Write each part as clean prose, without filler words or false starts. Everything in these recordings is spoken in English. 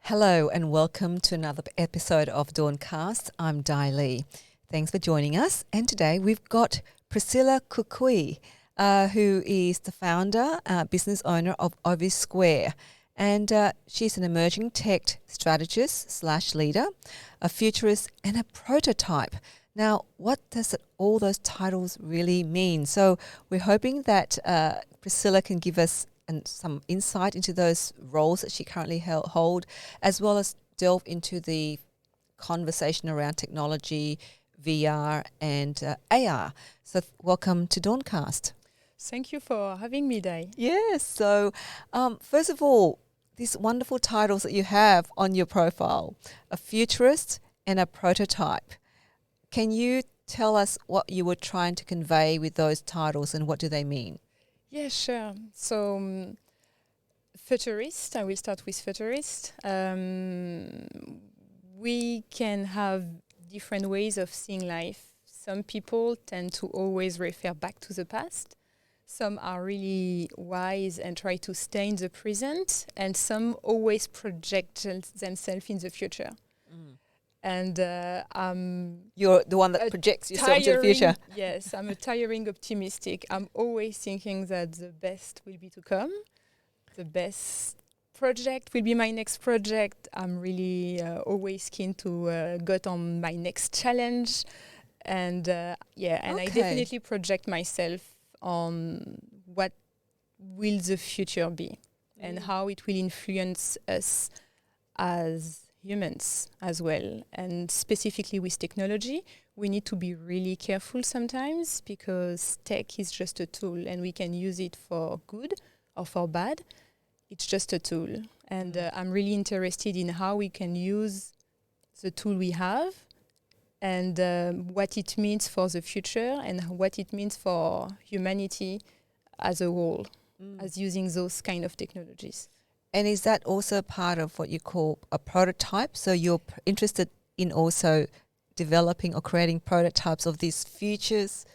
Hello and welcome to another episode of DAWNCast. I'm Dai Lee. Thanks for joining us. And today we've got Priscilla Koukoui, who is the founder, business owner of OviSquare. And she's an emerging tech strategist / leader, a futurist and a prototype. Now, what does all those titles really mean? So we're hoping that Priscilla can give us some insight into those roles that she currently hold, as well as delve into the conversation around technology, VR and AR. So welcome to DAWNCast. Thank you for having me, Dai. Yes. So first of all, these wonderful titles that you have on your profile, a futurist and a prototype. Can you tell us what you were trying to convey with those titles and what do they mean? Yeah, sure. So, futurist, I will start with futurist. We can have different ways of seeing life. Some people tend to always refer back to the past. Some are really wise and try to stay in the present. And some always project themselves in the future. Mm. And you're the one that projects yourself into the future. Yes, I'm a tiring optimistic. I'm always thinking that the best will be to come. The best project will be my next project. I'm really always keen to get on my next challenge. And I definitely project myself on what will the future be and how it will influence us as humans as well. And specifically with technology, we need to be really careful sometimes because tech is just a tool and we can use it for good or for bad. It's just a tool. And I'm really interested in how we can use the tool we have and what it means for the future and what it means for humanity as a whole, as using those kind of technologies. And is that also part of what you call a prototype? So you're interested in also developing or creating prototypes of these futures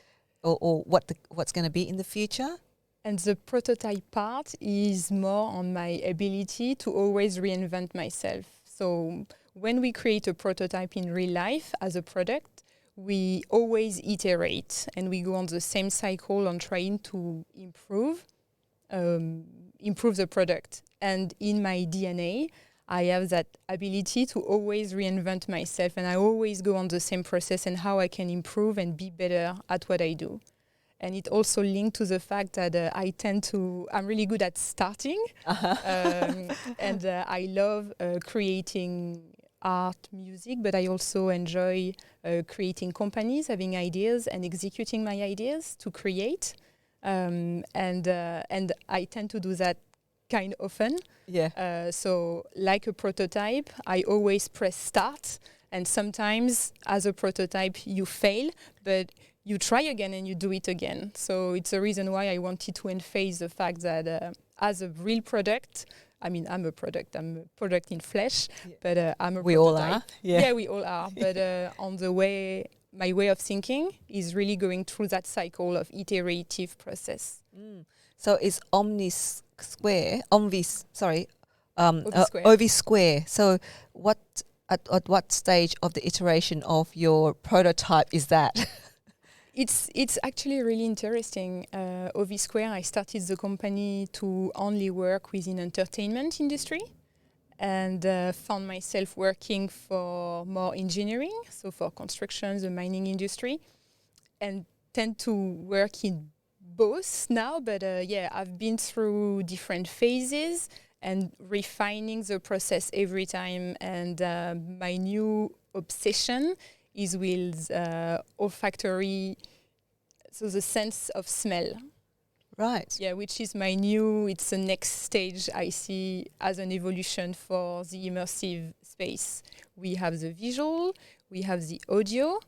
or what's going to be in the future? And the prototype part is more on my ability to always reinvent myself. So when we create a prototype in real life as a product, we always iterate and we go on the same cycle on trying to improve the product. And in my DNA, I have that ability to always reinvent myself and I always go on the same process and how I can improve and be better at what I do. And it also linked to the fact that I'm really good at starting and I love creating art, music, but I also enjoy creating companies, having ideas and executing my ideas to create. And I tend to do that kind of often. Yeah. So like a prototype, I always press start. And sometimes as a prototype, you fail, but you try again and you do it again. So it's a reason why I wanted to emphasize the fact that as a real product, I'm a product in flesh, but I'm a prototype. We all are. Yeah, we all are. But my way of thinking is really going through that cycle of iterative process. So is OviSquare. So at what stage of the iteration of your prototype is that? It's actually really interesting. OviSquare, I started the company to only work within entertainment industry and found myself working for more engineering, so for construction, the mining industry, and tend to work in both now. But I've been through different phases and refining the process every time. And my new obsession is with olfactory, so the sense of smell. Right. Yeah, which is it's the next stage I see as an evolution for the immersive space. We have the visual, we have the audio,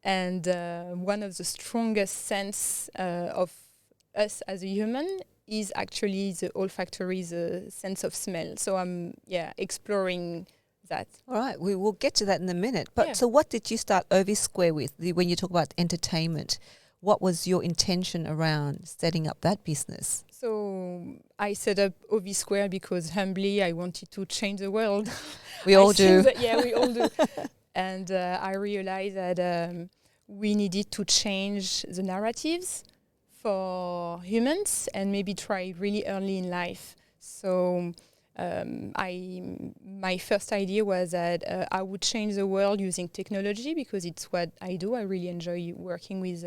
and one of the strongest sense of us as a human is actually the olfactory, the sense of smell. So I'm exploring that. All right, we will get to that in a minute. But so what did you start OviSquare with when you talk about entertainment? what was your intention around setting up that business? So I set up OviSquare because humbly I wanted to change the world. We all do. We all do. And I realized that we needed to change the narratives for humans and maybe try really early in life. So my first idea was that I would change the world using technology because it's what I do. I really enjoy working with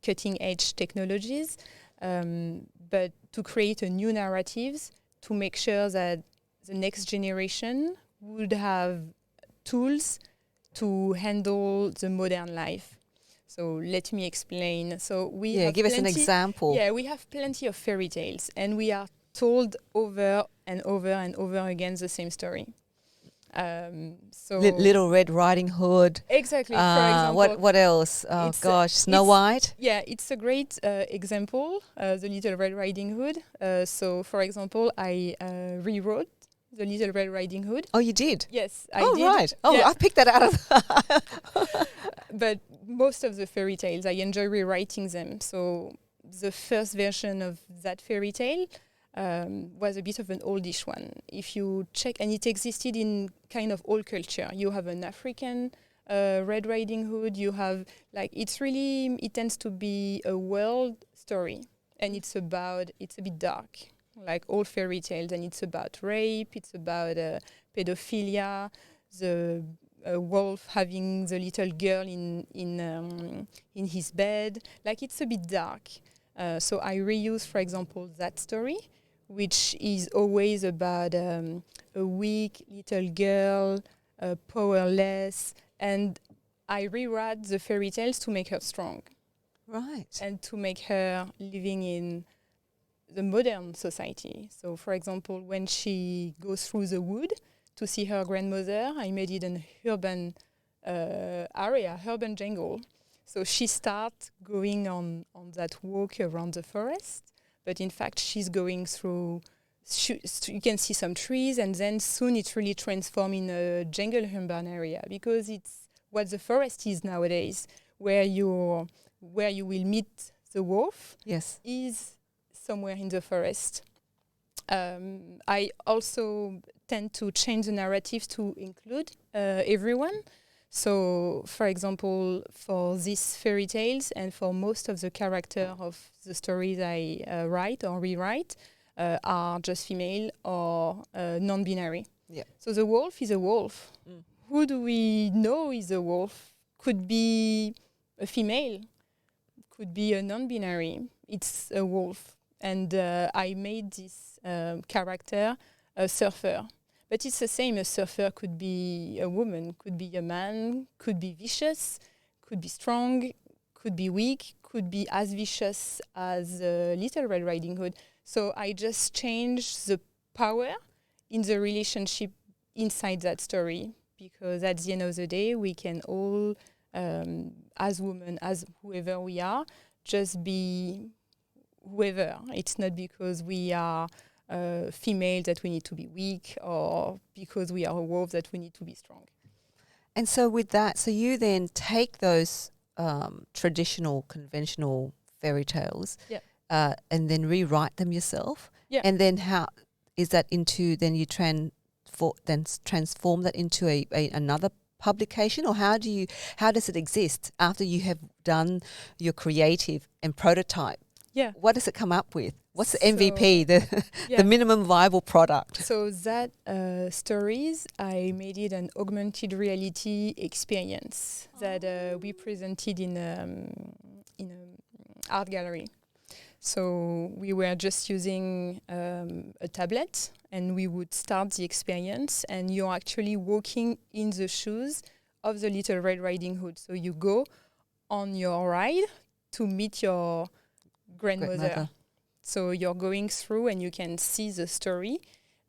cutting edge technologies, but to create a new narratives to make sure that the next generation would have tools to handle the modern life. So let me explain. So we have give us an example. Yeah, we have plenty of fairy tales, and we are told over and over and over again the same story. So Little Red Riding Hood. Exactly. For example, what else? Oh gosh, Snow White. Yeah, it's a great example. The Little Red Riding Hood. So, for example, I rewrote the Little Red Riding Hood. Oh, you did? Yes, I did. Oh, right. Oh, yeah. I picked that out of. But most of the fairy tales, I enjoy rewriting them. So the first version of that fairy tale was a bit of an oldish one. If you check, and it existed in kind of all culture. You have an African Red Riding Hood. You have it tends to be a world story, and it's a bit dark, like all fairy tales, and it's about rape. It's about pedophilia. The wolf having the little girl in his bed. Like it's a bit dark. So I reuse, for example, that story, which is always about a weak little girl, powerless, and I rewrite the fairy tales to make her strong. Right. And to make her living in the modern society. So, for example, when she goes through the wood to see her grandmother, I made it an urban area, urban jungle. So she starts going on that walk around the forest, but in fact she's going through, you can see some trees, and then soon it really transforms in a jungle urban area, because it's what the forest is nowadays, where you will meet the wolf. Yes. Is somewhere in the forest. I also tend to change the narratives to include everyone. So, for example, for these fairy tales and for most of the characters of the stories I write or rewrite are just female or non-binary. Yeah. So the wolf is a wolf. Mm. Who do we know is a wolf? Could be a female, could be a non-binary. It's a wolf. And I made this character a surfer. But it's the same. A surfer could be a woman, could be a man, could be vicious, could be strong, could be weak, could be as vicious as Little Red Riding Hood. So I just changed the power in the relationship inside that story, because at the end of the day, we can all, as women, as whoever we are, just be whoever. It's not because we are female that we need to be weak, or because we are a wolf that we need to be strong. And so with that, so you then take those traditional, conventional fairy tales, and then rewrite them yourself. Yeah. And then how is that into? Then you transform that into another publication, or how does it exist after you have done your creative and prototype? Yeah. What does it come up with? What's the MVP, the minimum viable product? So that stories, I made it an augmented reality experience that we presented in an art gallery. So we were just using a tablet, and we would start the experience, and you're actually walking in the shoes of the Little Red Riding Hood. So you go on your ride to meet your grandmother. So you're going through, and you can see the story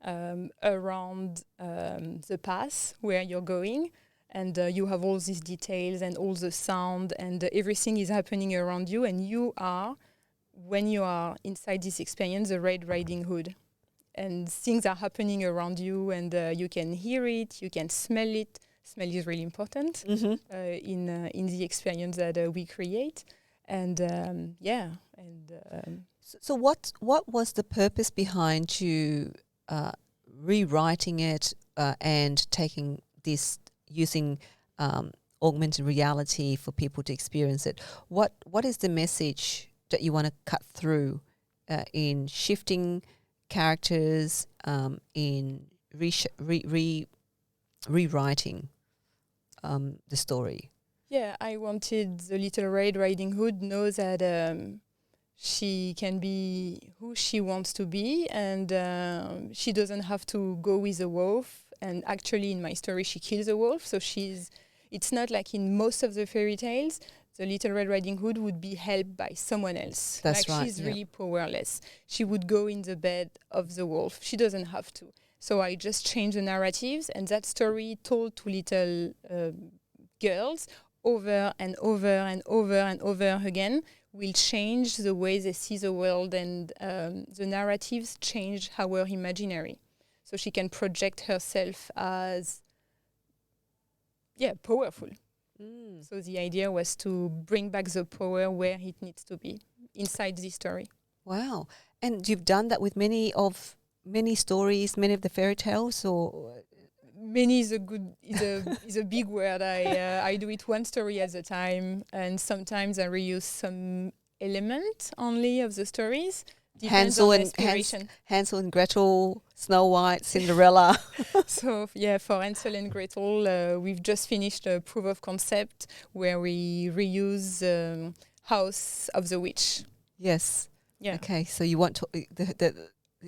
around the path where you're going, and you have all these details and all the sound, and everything is happening around you, and you are, when you are inside this experience, the Red Riding Hood, and things are happening around you, and you can hear it, you can smell it. Smell is really important in the experience that we create. And So what was the purpose behind you rewriting it and taking this, using augmented reality for people to experience it? What is the message that you want to cut through in shifting characters, in rewriting the story? Yeah, I wanted the Little Red Riding Hood know that she can be who she wants to be, and she doesn't have to go with a wolf. And actually, in my story, she kills a wolf, so it's not like in most of the fairy tales, the Little Red Riding Hood would be helped by someone else. That's like right. She's really powerless. She would go in the bed of the wolf. She doesn't have to. So I just changed the narratives, and that story told to little girls over and over and over and over again will change the way they see the world, and the narratives change our imaginary. So she can project herself as, powerful. So the idea was to bring back the power where it needs to be inside the story. Wow. And you've done that with many stories, many of the fairy tales, or many is a big word. I do it one story at a time, and sometimes I reuse some element only of the stories. Depends on inspiration. Hansel and Gretel, Snow White, Cinderella. So for Hansel and Gretel, we've just finished a proof of concept where we reuse House of the Witch. Yes. Yeah. Okay, so you want to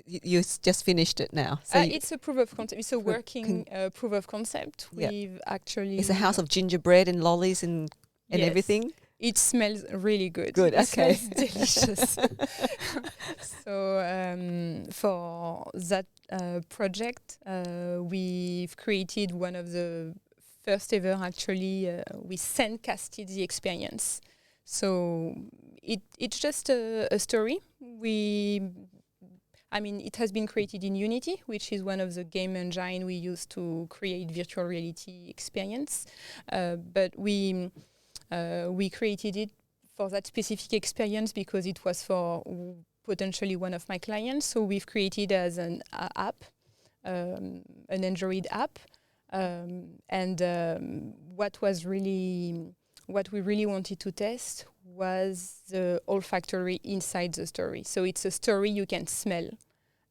you just finished it now. So it's a proof of concept. It's a working proof of concept. Yep. We've actually... It's a house of gingerbread and lollies and everything. It smells really good. Good, it okay. Smells delicious. So for that project, we've created one of the first ever, actually, we sandcasted the experience. So it's just a story. It has been created in Unity, which is one of the game engine we use to create virtual reality experience. But we created it for that specific experience because it was for potentially one of my clients. So we've created as an app, an Android app. What we really wanted to test was the olfactory inside the story. So it's a story you can smell,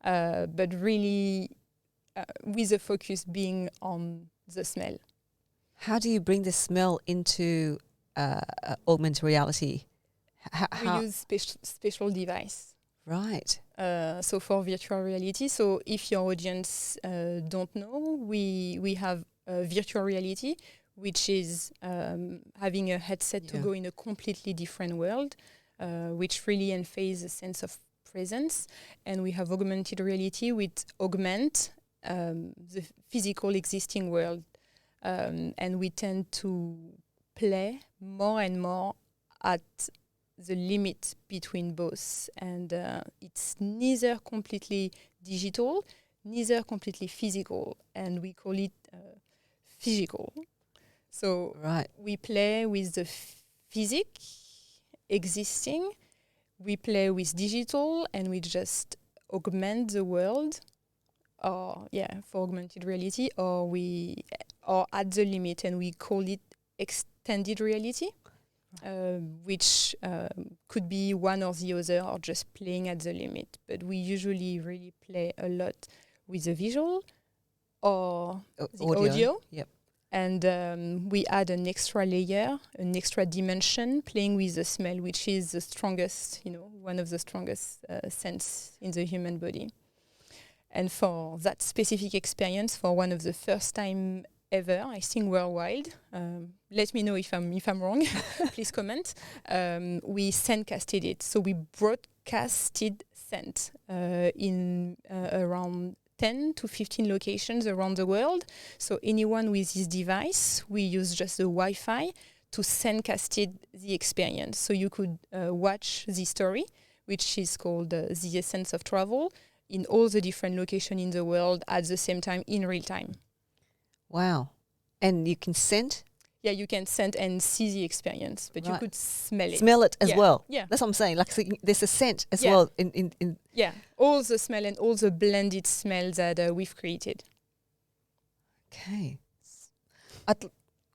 but really with the focus being on the smell. How do you bring the smell into augmented reality? We use special device. Right. So for virtual reality, so if your audience don't know, we have virtual reality, which is having a headset to go in a completely different world, which really enhances a sense of presence. And we have augmented reality, which augment the physical existing world. And we tend to play more and more at the limit between both. And it's neither completely digital, neither completely physical. And we call it physical. So we play with the physic existing, we play with digital, and we just augment the world, or for augmented reality, or at the limit, and we call it extended reality, which could be one or the other, or just playing at the limit. But we usually really play a lot with the visual or the audio. Yep. And we add an extra layer, an extra dimension, playing with the smell, which is the strongest, one of the strongest sense in the human body. And for that specific experience, for one of the first time ever, I think worldwide, let me know if I'm wrong, please comment, we sandcasted it. So we broadcasted scent in around 10 to 15 locations around the world. So anyone with this device, we use just the Wi-Fi to sandcast the experience. So you could watch the story, which is called The Essence of Travel, in all the different locations in the world at the same time, in real time. Wow. And you can send? you can scent and see the experience, but you could smell it. Smell it as well. Yeah. That's what I'm saying. Like, so there's a scent as Yeah. well. In Yeah, all the smell and all the blended smell that we've created. Okay.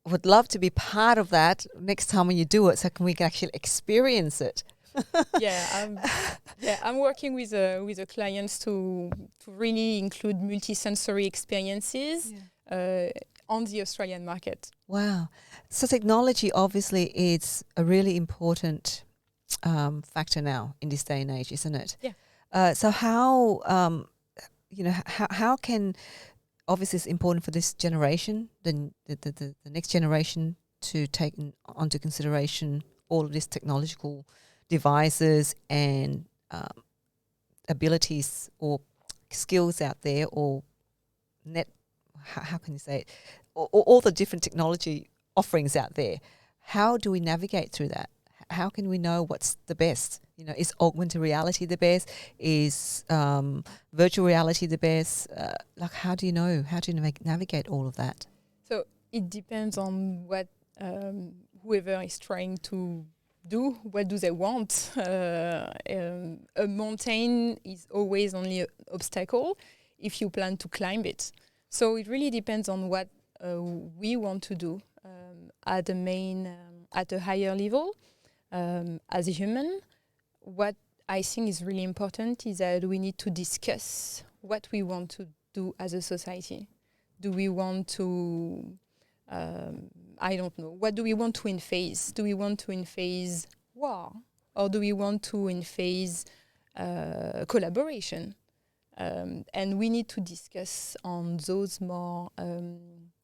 Would love to be part of that next time when you do it, so we can actually experience it. I'm working with the clients to really include multisensory experiences on the Australian market. Wow. So technology obviously is a really important factor now in this day and age, isn't it? Yeah. So how how can, obviously it's important for this generation, the next generation, to take onto consideration all of these technological devices and abilities or skills out there, or how can you say it, all the different technology offerings out there. How do we navigate through that? How can we know what's the best? You know, is augmented reality the best? Is virtual reality the best? Like, how do you know? How do you navigate all of that? So it depends on what whoever is trying to do. What do they want? A mountain is always only an obstacle if you plan to climb it. So it really depends on what we want to do at a higher level. As a human, what I think is really important is that we need to discuss what we want to do as a society. Do we want to, I don't know, what do we want to enphase? Do we want to enphase war? Or do we want to enphase collaboration? And we need to discuss on those more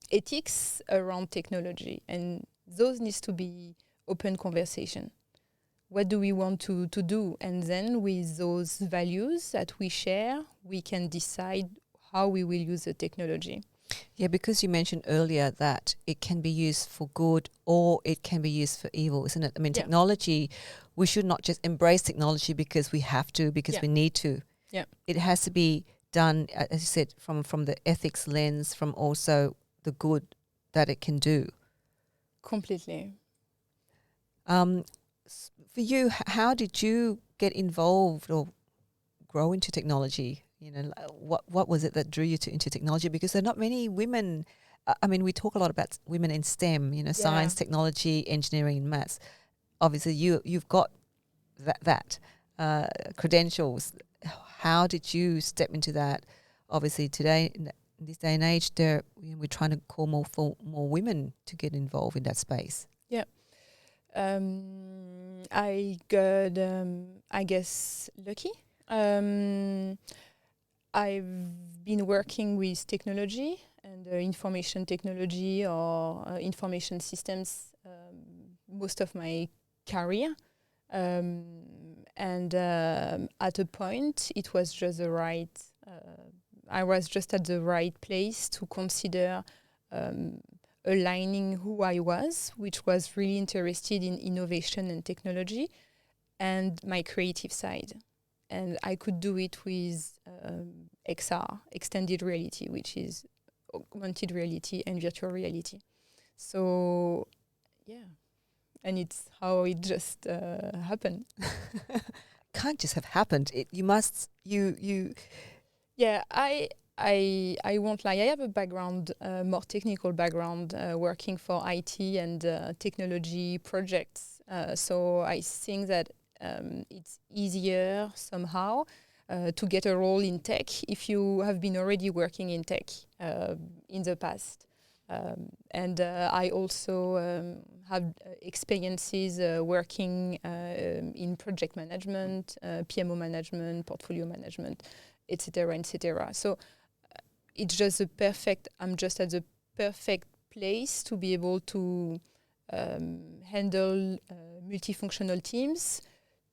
ethics around technology. And those needs to be open conversation. What do we want to do? And then with those values that we share, we can decide how we will use the technology. Yeah, because you mentioned earlier that it can be used for good or it can be used for evil, isn't it? I mean, technology, we should not just embrace technology because we have to, because we need to. Yeah. It has to be done, as you said, from the ethics lens, from also the good that it can do. Completely. For you, how did you get involved or grow into technology? You know, what was it that drew you into technology? Because there are not many women. I mean, we talk a lot about women in STEM. You know, science, technology, engineering, and maths. Obviously, you've got that credentials. How did you step into that? Obviously, today, in this day and age, we're trying to call more women to get involved in that space. Yeah. I got, I guess, lucky. I've been working with technology and information technology or information systems most of my career. And at a point, it was just the right, I was just at the right place to consider aligning who I was, which was really interested in innovation and technology, and my creative side. And I could do it with XR, extended reality, which is augmented reality and virtual reality. So, yeah. And it's how it just happened. Can't just have happened. Yeah, I won't lie. I have a background, more technical background, working for IT and technology projects. So I think that it's easier somehow to get a role in tech if you have been already working in tech in the past. And I also have experiences working in project management, PMO management, portfolio management, etc., etc. So it's just I'm just at the perfect place to be able to handle multifunctional teams,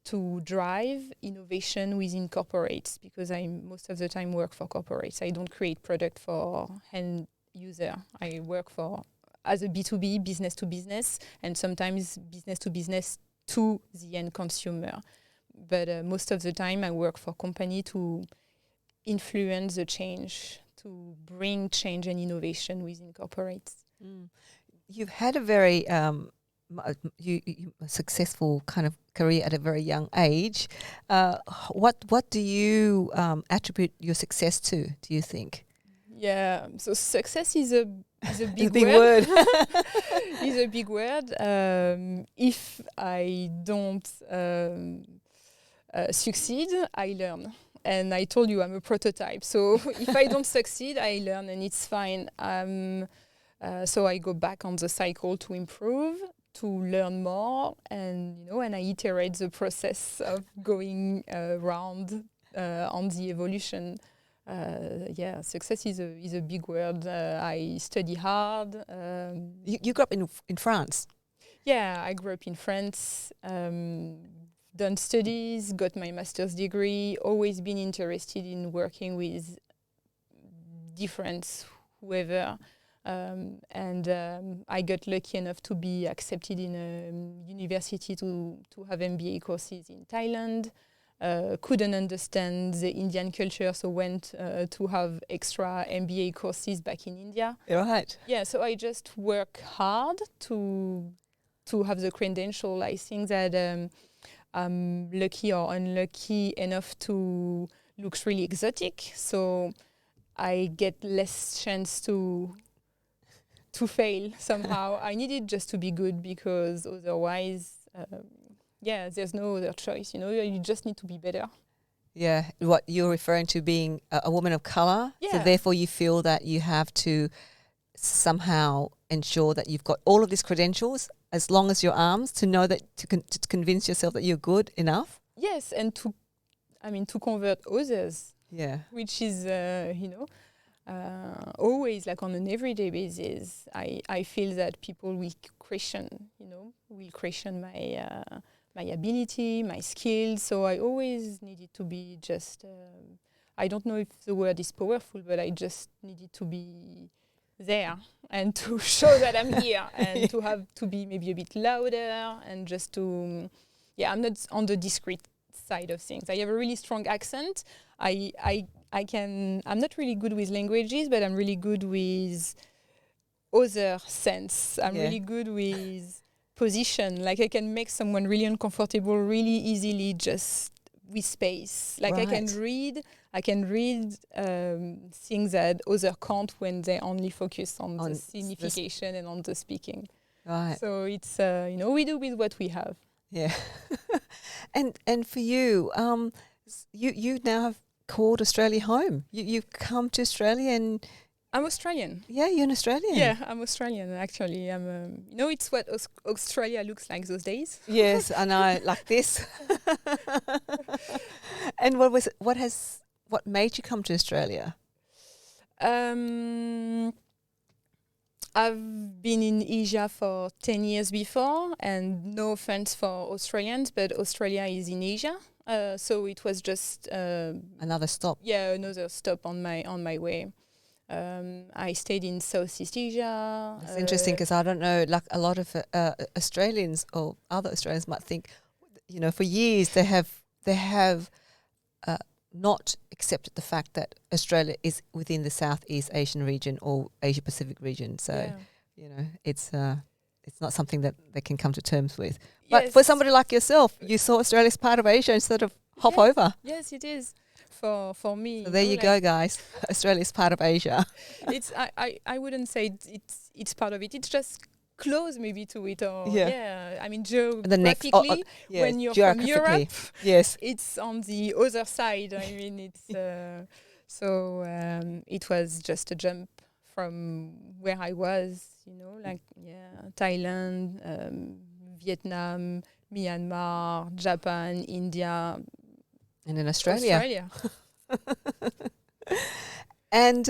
to drive innovation within corporates, because I most of the time work for corporates. I don't create product for end user. I work as a B2B, business to business, and sometimes business to business to the end consumer. But most of the time I work for company to influence the change, to bring change and innovation within corporates. you've had a very successful kind of career at a very young age. What do you attribute your success to? Do you think? Yeah. So success is a big, big word. word. Is a big word. If I don't succeed, I learn. And I told you I'm a prototype. So if I don't succeed, I learn, and it's fine. So I go back on the cycle to improve, to learn more, and and I iterate the process of going around on the evolution. Success is a big word. I study hard. You grew up in France. Yeah, I grew up in France. Done studies, got my master's degree, always been interested in working with different whoever. I got lucky enough to be accepted in a university to have MBA courses in Thailand. Couldn't understand the Indian culture, so went to have extra MBA courses back in India. Right. Yeah, so I just work hard to have the credential. I think that I'm lucky or unlucky enough to look really exotic, so I get less chance to fail somehow. I needed just to be good, because otherwise, there's no other choice. You just need to be better. Yeah, what you're referring to being a woman of color. Yeah. So therefore, you feel that you have to somehow ensure that you've got all of these credentials as long as your arms to know that to convince yourself that you're good enough. Yes, and to convert others. Yeah. Which is always, like, on an everyday basis. I feel that people will question my ability, my skills. So I always needed to be just. I don't know if the word is powerful, but I just needed to be there and to show that I'm here, and to have to be maybe a bit louder, and just to. I'm not on the discreet side of things. I have a really strong accent. I'm not really good with languages, but I'm really good with other sense. I'm really good with position. Like, I can make someone really uncomfortable really easily just with space. Like, right. I can read things that others can't when they only focus on the signification and on the speaking. Right. So it's we do with what we have. Yeah. and for you, you now have called Australia home. You've come to Australia and. I'm Australian. Yeah, you're an Australian. Yeah, I'm Australian, actually. I'm. It's what Australia looks like those days. Yes, I know, like this. And what made you come to Australia? I've been in Asia for 10 years before, and no offense for Australians, but Australia is in Asia. So it was just another stop. Yeah, another stop on my way. I stayed in Southeast Asia. It's interesting, because I don't know, like a lot of Australians or other Australians might think, for years they have not accepted the fact that Australia is within the Southeast Asian region or Asia Pacific region. So, it's not something that they can come to terms with. But for somebody like yourself, you saw Australia as part of Asia instead of hop over. Yes, it is. For me. So there you go, guys. Australia's part of Asia. It's I wouldn't say it's part of it. It's just close maybe to it. Or geographically, when you're from Europe, yes, it's on the other side. It's so it was just a jump from where I was. Thailand, Vietnam, Myanmar, Japan, India. And in Australia. And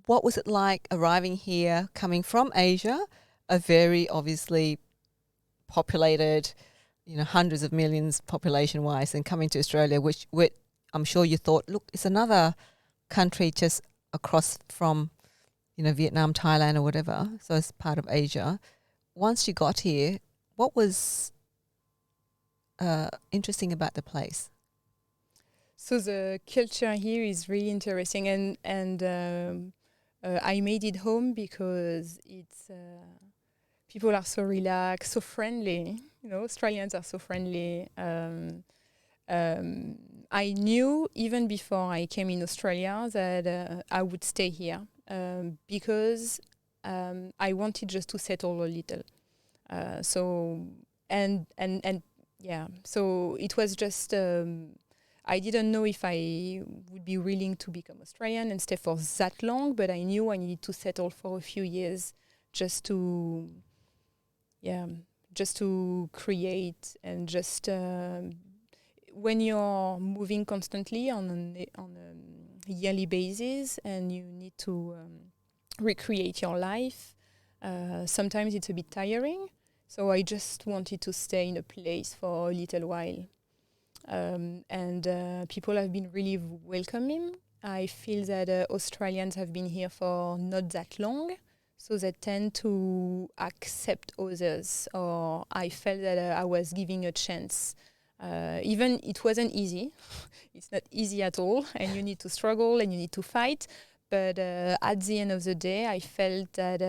what was it like arriving here, coming from Asia, a very obviously populated, hundreds of millions population-wise, and coming to Australia, which I'm sure you thought, look, it's another country just across from, Vietnam, Thailand or whatever, so it's part of Asia. Once you got here, what was interesting about the place? So the culture here is really interesting, and I made it home because it's people are so relaxed, so friendly. You know, Australians are so friendly. I knew even before I came in Australia that I would stay here because I wanted just to settle a little. So it was just I didn't know if I would be willing to become Australian and stay for that long, but I knew I needed to settle for a few years just to create and just when you're moving constantly on a yearly basis and you need to recreate your life, sometimes it's a bit tiring. So I just wanted to stay in a place for a little while. And people have been really welcoming. I feel that Australians have been here for not that long, so they tend to accept others, or I felt that I was giving a chance. Even it wasn't easy. It's not easy at all, and you need to struggle and you need to fight. But at the end of the day, I felt that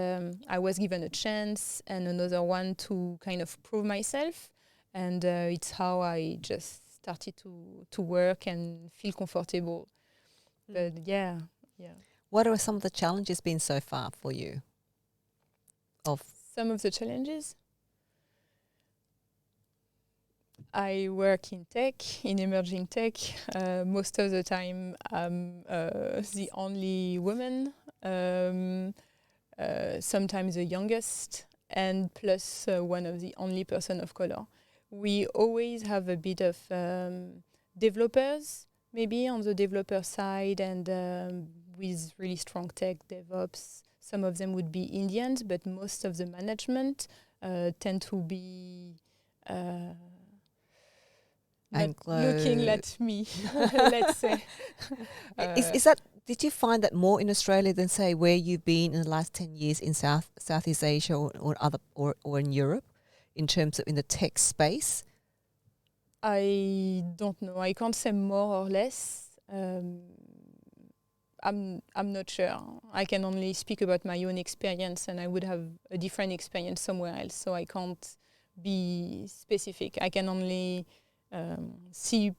I was given a chance and another one to kind of prove myself. And it's how I just started to work and feel comfortable. But yeah. What are some of the challenges been so far for you? Some of the challenges? I work in tech, in emerging tech. Most of the time, I'm the only woman, sometimes the youngest, and plus one of the only person of color. We always have a bit of developers, maybe on the developer side, and with really strong tech, DevOps. Some of them would be Indians, but most of the management tend to be looking at me, let's say. Is that? Did you find that more in Australia than, say, where you've been in the last 10 years in Southeast Asia or in Europe, in terms of in the tech space? I don't know. I can't say more or less. I'm not sure. I can only speak about my own experience, and I would have a different experience somewhere else, so I can't be specific. I can only see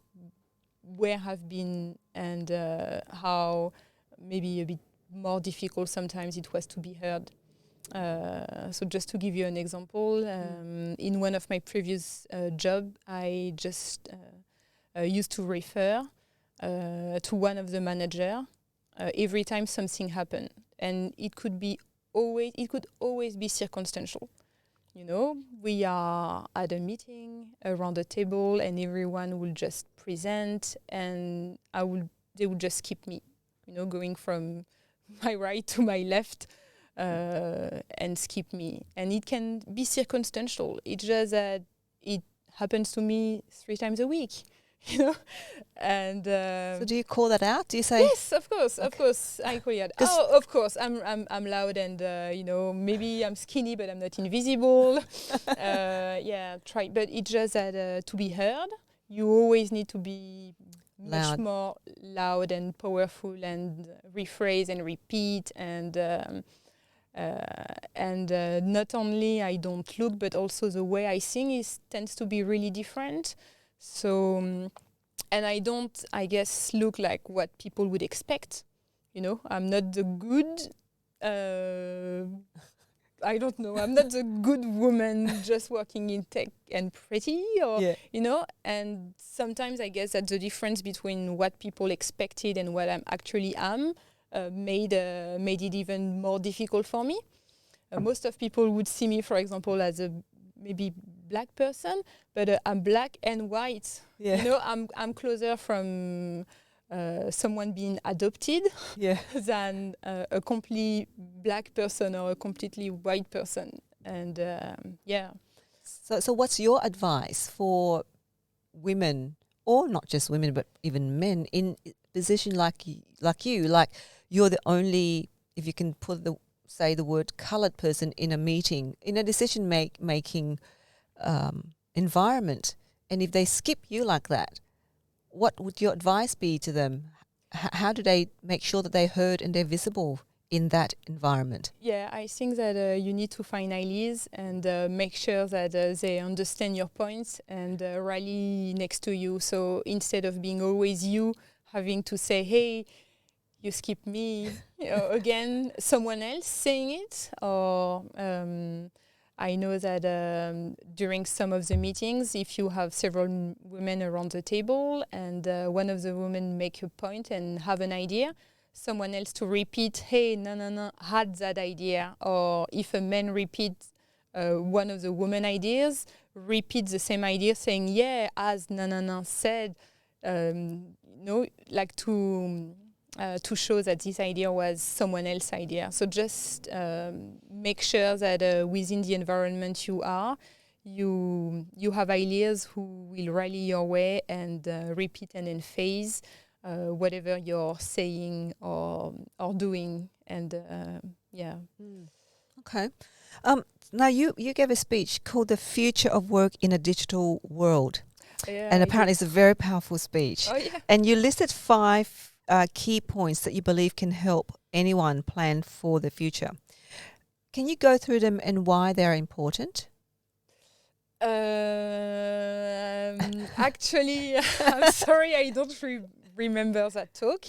where I've been and how maybe a bit more difficult sometimes it was to be heard. So just to give you an example, in one of my previous job, I just used to refer to one of the manager every time something happened, and it could always be circumstantial. You know, we are at a meeting around a table, and everyone will just present, and they would just skip me. You know, going from my right to my left. And skip me. And it can be circumstantial. It's just that it happens to me 3 times a week, you know. And so do you call that out? Do you say yes? Of course, of course, I call it. Oh, of course, I'm loud and you know, maybe I'm skinny, but I'm not invisible. Try. But it's just that to be heard, you always need to be much more loud and powerful and rephrase and repeat and. Not only I don't look, but also the way I sing tends to be really different. So, and I don't, I guess, look like what people would expect. You know, I'm not the good, I don't know, I'm not the good woman just working in tech and pretty, or, you know, and sometimes I guess that's the difference between what people expected and what I actually am. Made it even more difficult for me. Most of people would see me, for example, as a maybe black person, but I'm black and white. Yeah. You know, I'm closer from someone being adopted than a completely black person or a completely white person. And So what's your advice for women, or not just women, but even men in a position like you? Like, you're the only, if you can say the word coloured person in a meeting, in a decision making environment, and if they skip you like that, what would your advice be to them? How do they make sure that they're heard and they're visible in that environment? Yeah, I think that you need to find allies and make sure that they understand your points and rally next to you. So instead of being always you having to say, hey, you skip me, again, someone else saying it. Or I know that during some of the meetings, if you have several women around the table and one of the women make a point and have an idea, someone else to repeat, hey, no, had that idea. Or if a man repeats one of the women ideas, repeat the same idea saying, yeah, as no said, like to show that this idea was someone else's idea. So just make sure that within the environment you are, you have ideas who will rally your way and repeat and emphasize whatever you're saying or doing. And Okay. Now you gave a speech called "The Future of Work in a Digital World," and apparently it's a very powerful speech. Oh, yeah. And you listed 5 key points that you believe can help anyone plan for the future. Can you go through them and why they're important? Actually, I'm sorry, I don't remember that talk.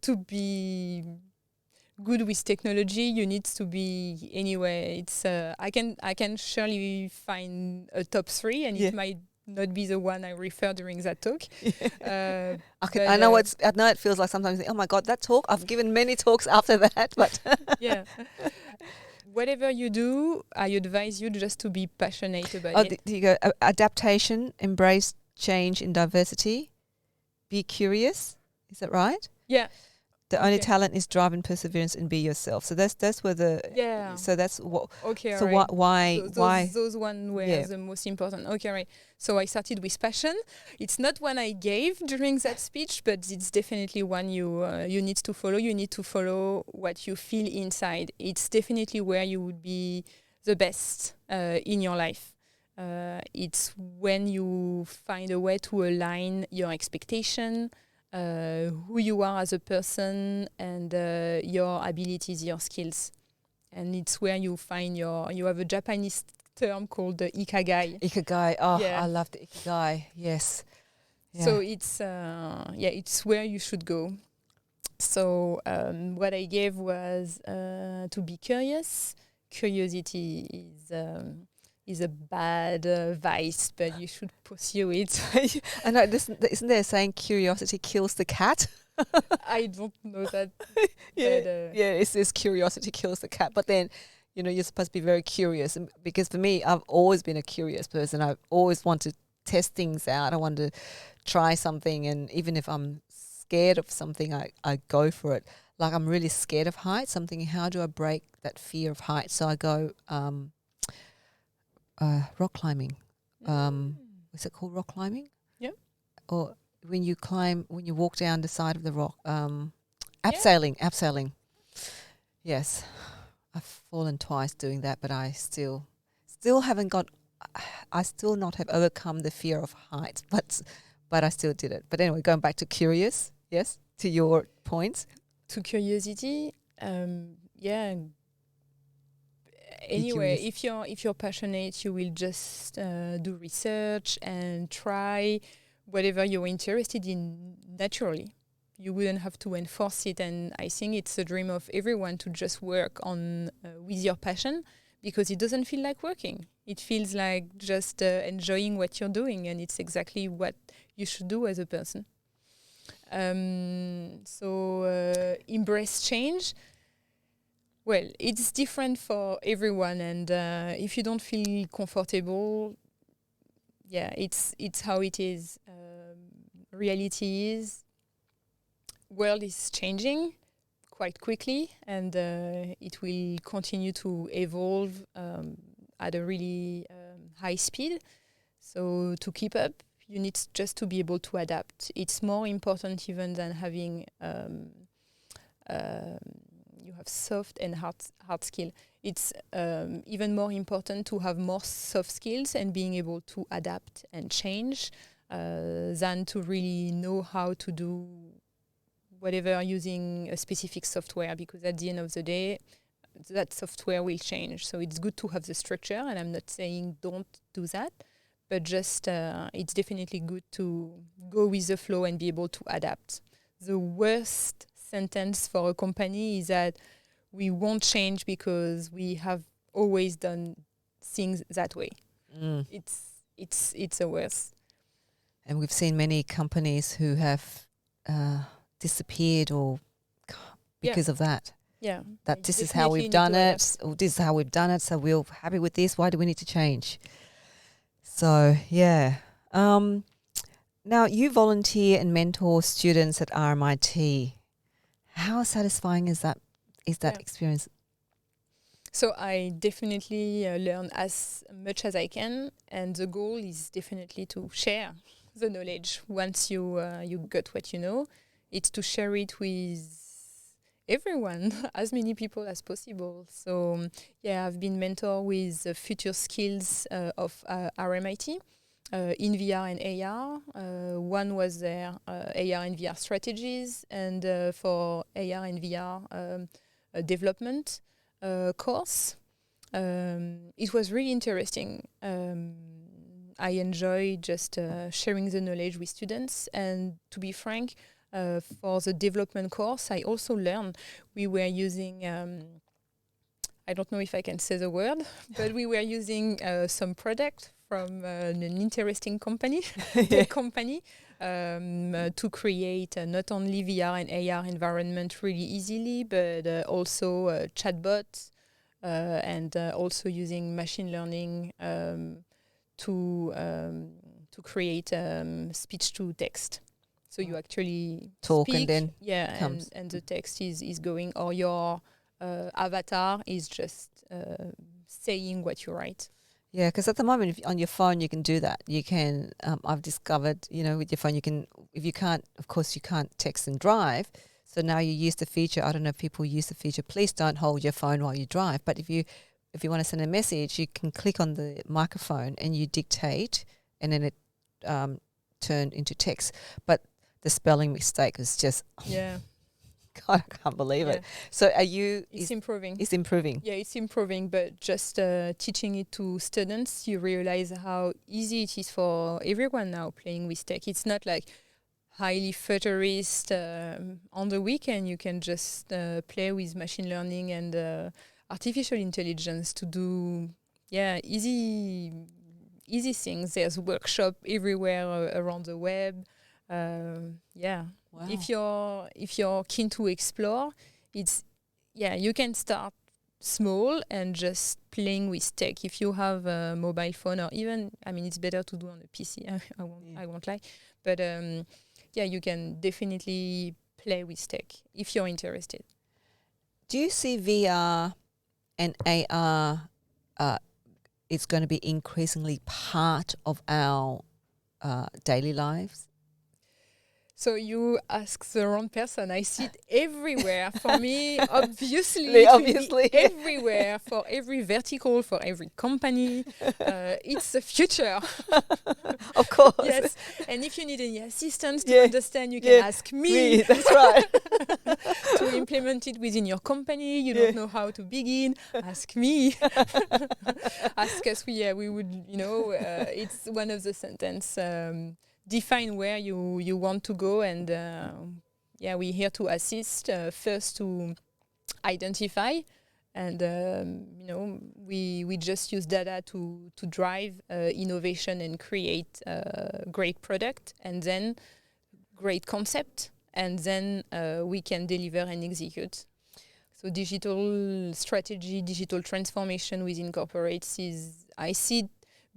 To be good with technology, you need to be anyway. It's I can surely find a top 3, and it might not be the one I refer during that talk. I know it feels like sometimes, oh my God, that talk, I've given many talks after that, but yeah. Whatever you do, I advise you just to be passionate about it. There you go. Adaptation, embrace change and diversity, be curious. Is that right? Yeah. The only talent is drive and perseverance, and be yourself. So that's where the So that's what. Okay. So right. why those one were the most important? Okay, right. So I started with passion. It's not one I gave during that speech, but it's definitely one you need to follow. You need to follow what you feel inside. It's definitely where you would be the best in your life. It's when you find a way to align your expectation, who you are as a person, and your abilities, your skills. And it's where you find you have a Japanese term called the Ikigai. Ikigai. Oh, yeah. I love the Ikigai. Yes. Yeah. So it's where you should go. So what I gave was to be curious. Curiosity is a bad vice, but you should pursue it. I know, isn't there a saying, curiosity kills the cat? I don't know that. It says curiosity kills the cat. But then, you're supposed to be very curious. And because for me, I've always been a curious person. I've always wanted to test things out. I want to try something. And even if I'm scared of something, I go for it. Like, I'm really scared of heights. I'm thinking, how do I break that fear of heights? So I go rock climbing. Is it called rock climbing? Yeah. Or when you walk down the side of the rock. Abseiling. Yes. I've fallen twice doing that, but I still haven't I still not have overcome the fear of heights, but I still did it. But anyway, going back to curious, yes, to your points. To curiosity, anyway, if you're passionate, you will just do research and try whatever you're interested in naturally. You wouldn't have to enforce it, and I think it's a dream of everyone to just work on with your passion, because it doesn't feel like working. It feels like just enjoying what you're doing, and it's exactly what you should do as a person. Embrace change. Well, it's different for everyone, and if you don't feel comfortable, it's how it is. Reality is, world is changing quite quickly, and it will continue to evolve at a really high speed. So to keep up, you need just to be able to adapt. It's more important even than having you have soft and hard skill. It's even more important to have more soft skills and being able to adapt and change than to really know how to do whatever using a specific software, because at the end of the day, that software will change. So it's good to have the structure, and I'm not saying don't do that, but just it's definitely good to go with the flow and be able to adapt. The worst sentence for a company is that we won't change because we have always done things that way. It's a worst. And we've seen many companies who have disappeared or because of that. Yeah. That this is how we've done it, or this is how we've done it, so we're happy with this. Why do we need to change? So, yeah. Now, you volunteer and mentor students at RMIT. How satisfying is that experience? So I definitely learn as much as I can, and the goal is definitely to share the knowledge. Once you got what you know, it's to share it with everyone, as many people as possible. So I've been mentor with the future skills of RMIT in VR and AR. One was their AR and VR strategies, and for AR and VR development course. It was really interesting. I enjoy just sharing the knowledge with students, and to be frank, for the development course, I also learned we were using, I don't know if I can say the word, but we were using some product from an interesting company, tech company, to create not only VR and AR environment really easily, but also chatbots, and also using machine learning to create speech to text. So you actually talk speak, and then and the text is going, or your avatar is just saying what you write. Yeah, because at the moment, on your phone, you can do that. You can, I've discovered, with your phone, you can, if you can't, of course, you can't text and drive. So now you use the feature. I don't know if people use the feature. Please don't hold your phone while you drive. But if you want to send a message, you can click on the microphone and you dictate, and then it turn into text. But the spelling mistake is just God, I can't believe it. So It's improving. It's improving. Yeah, it's improving, but just teaching it to students, you realize how easy it is for everyone now playing with tech. It's not like highly futurist. On the weekend, you can just play with machine learning and artificial intelligence to do easy things. There's workshop everywhere around the web. Wow. If you're keen to explore, you can start small and just playing with tech. If you have a mobile phone, or even, it's better to do on a PC. I won't lie, but you can definitely play with tech if you're interested. Do you see VR and AR? It's going to be increasingly part of our daily lives. So you ask the wrong person. I see it everywhere. For me, obviously, everywhere, for every vertical, for every company. It's the future. Of course. Yes. And if you need any assistance to understand, you can ask me. That's right. To implement it within your company, you don't know how to begin, ask me. Ask us. We would, it's one of the sentence. Define where you want to go, and we're here to assist, first to identify, and we just use data to drive innovation and create great product, and then great concept, and then we can deliver and execute. So digital strategy, digital transformation within corporates I see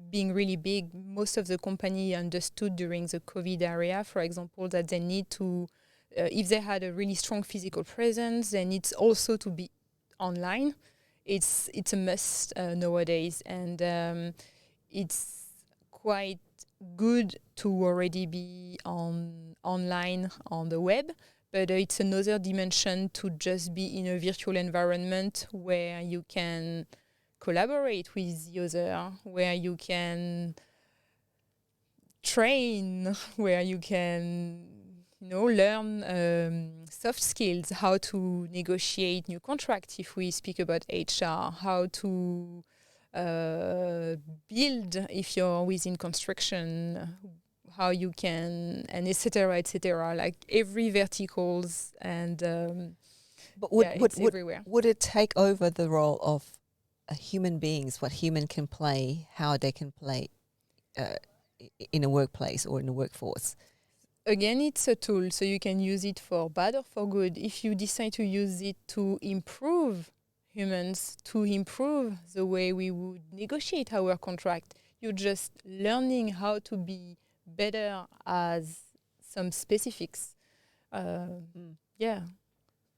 being really big. Most of the company understood during the COVID area, for example, that they need to, if they had a really strong physical presence, they need also to be online. It's a must nowadays, and it's quite good to already be online on the web, but it's another dimension to just be in a virtual environment where you can collaborate with the other, where you can train, where you can learn soft skills, how to negotiate new contracts if we speak about HR, how to build if you're within construction, how you can, and etc., like every verticals and But it's everywhere. would it take over the role of human beings, what human can play, how they can play in a workplace or in a workforce? Again, it's a tool, so you can use it for bad or for good. If you decide to use it to improve humans, to improve the way we would negotiate our contract, you're just learning how to be better as some specifics. Yeah.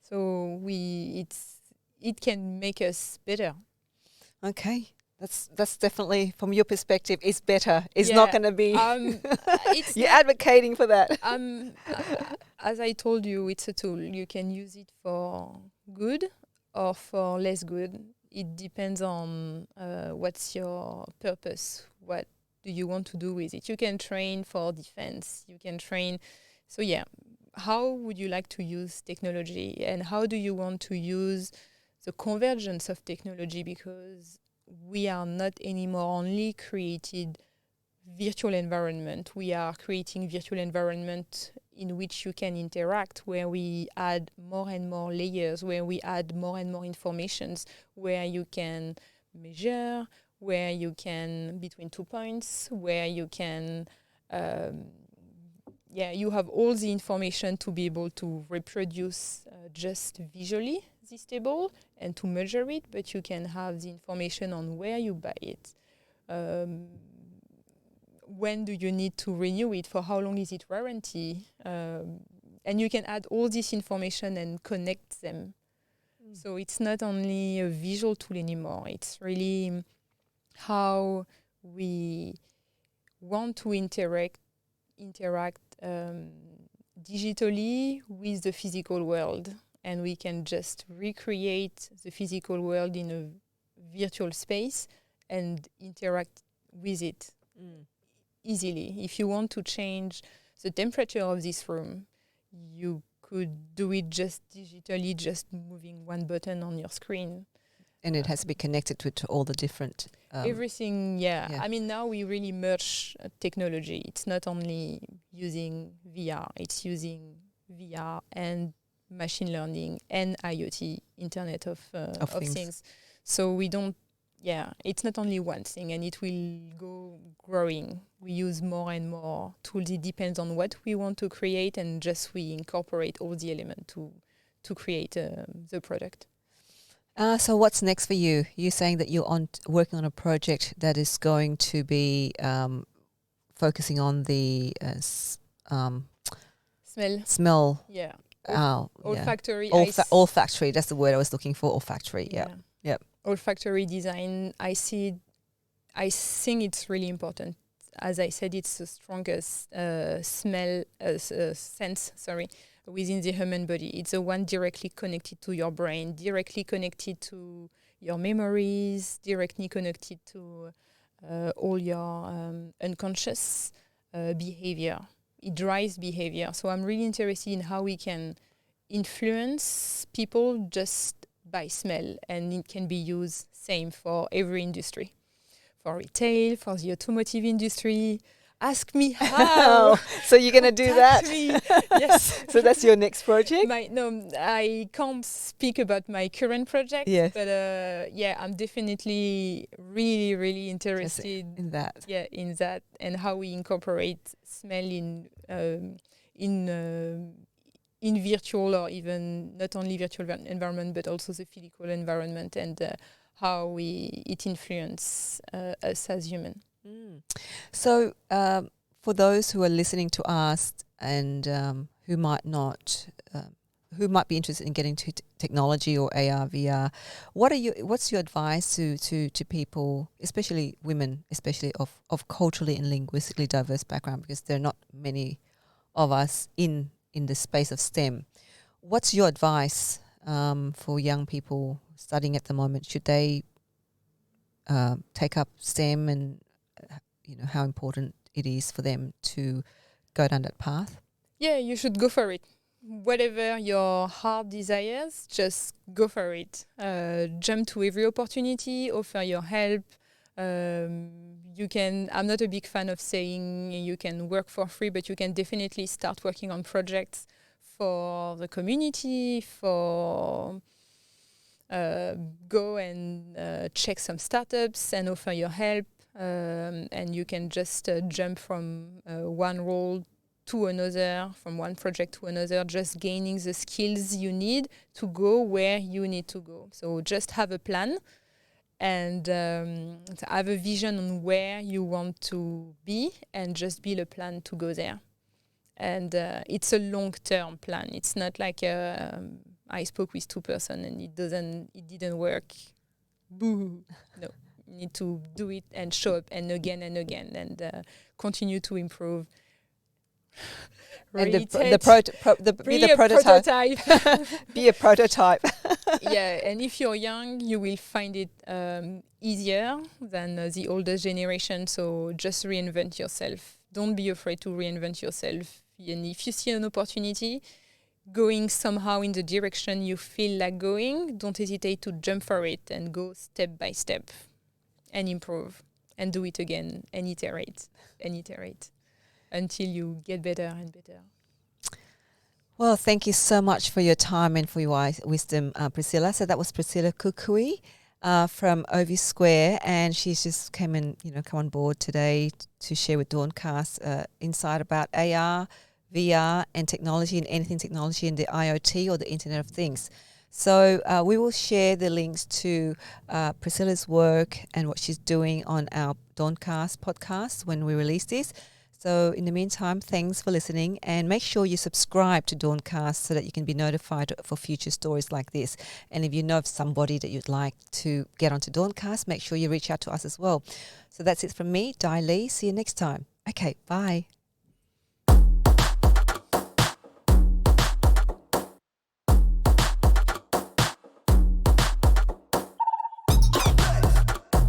So it can make us better. Okay. That's definitely, from your perspective, it's better. It's not going to be... You're advocating for that. As I told you, it's a tool. You can use it for good or for less good. It depends on what's your purpose. What do you want to do with it? You can train for defense. You can train. So yeah, how would you like to use technology? And how do you want to use the convergence of technology? Because we are not anymore only created virtual environment. We are creating virtual environment in which you can interact, where we add more and more layers, where we add more and more informations, where you can measure, where you can, between 2 points, where you can, you have all the information to be able to reproduce just visually this table and to measure it, but you can have the information on where you buy it. When do you need to renew it? For how long is it warranty? And you can add all this information and connect them. So it's not only a visual tool anymore. It's really how we want to interact digitally with the physical world. And we can just recreate the physical world in a virtual space and interact with it easily. If you want to change the temperature of this room, you could do it just digitally, just moving one button on your screen. And it has to be connected to all the different... everything, yeah. I mean, now we really merge technology. It's not only using VR, it's using VR and machine learning and IoT, Internet of Things. So we don't, it's not only one thing, and it will go growing. We use more and more tools. It depends on what we want to create, and just we incorporate all the elements to create the product. So what's next for you? You're saying that you're working on a project that is going to be focusing on the smell. Yeah. Olfactory. Olfactory. Olfactory. That's the word I was looking for. Olfactory. Yeah. Yep. Olfactory design. I think it's really important. As I said, it's the strongest sense. Within the human body. It's the one directly connected to your brain, directly connected to your memories, directly connected to all your unconscious behavior. It drives behavior. So I'm really interested in how we can influence people just by smell, and it can be used same for every industry, for retail, for the automotive industry. Ask me how. So you're going to do that? Yes. So that's your next project? No, I can't speak about my current project. Yes. But I'm definitely really, really interested in that. Yeah, in that, and how we incorporate smell in virtual, or even not only virtual environment, but also the physical environment, and how it influences us as humans. So for those who are listening to us and who might be interested in getting to technology or AR, VR, what's your advice to people, especially women, especially of culturally and linguistically diverse background, because there are not many of us in the space of STEM. What's your advice for young people studying at the moment? Should they take up STEM, and how important it is for them to go down that path? Yeah, you should go for it. Whatever your heart desires, just go for it. Jump to every opportunity, offer your help. You can. I'm not a big fan of saying you can work for free, but you can definitely start working on projects for the community, for go and check some startups and offer your help. And you can just jump from one role to another, from one project to another, just gaining the skills you need to go where you need to go. So just have a plan and have a vision on where you want to be and just build a plan to go there. And it's a long-term plan. It's not like I spoke with 2 persons and it didn't work. Boo! No, you need to do it and show up and again and continue to improve. And be the prototype. Be a prototype. Yeah, and if you're young, you will find it easier than the older generation. So just reinvent yourself. Don't be afraid to reinvent yourself. And if you see an opportunity going somehow in the direction you feel like going, don't hesitate to jump for it and go step by step and improve and do it again and iterate until you get better and better. Well, thank you so much for your time and for your wisdom, Priscilla. So that was Priscilla Koukoui from OviSquare, and she's just come on board today to share with DAWNCast insight about AR, VR, and technology, and anything technology in the IoT or the Internet of Things. So we will share the links to Priscilla's work and what she's doing on our DAWNCast podcast when we release this. So in the meantime, thanks for listening, and make sure you subscribe to DAWNCast so that you can be notified for future stories like this. And if you know of somebody that you'd like to get onto DAWNCast, make sure you reach out to us as well. So that's it from me, Dai Lee. See you next time. Okay, bye.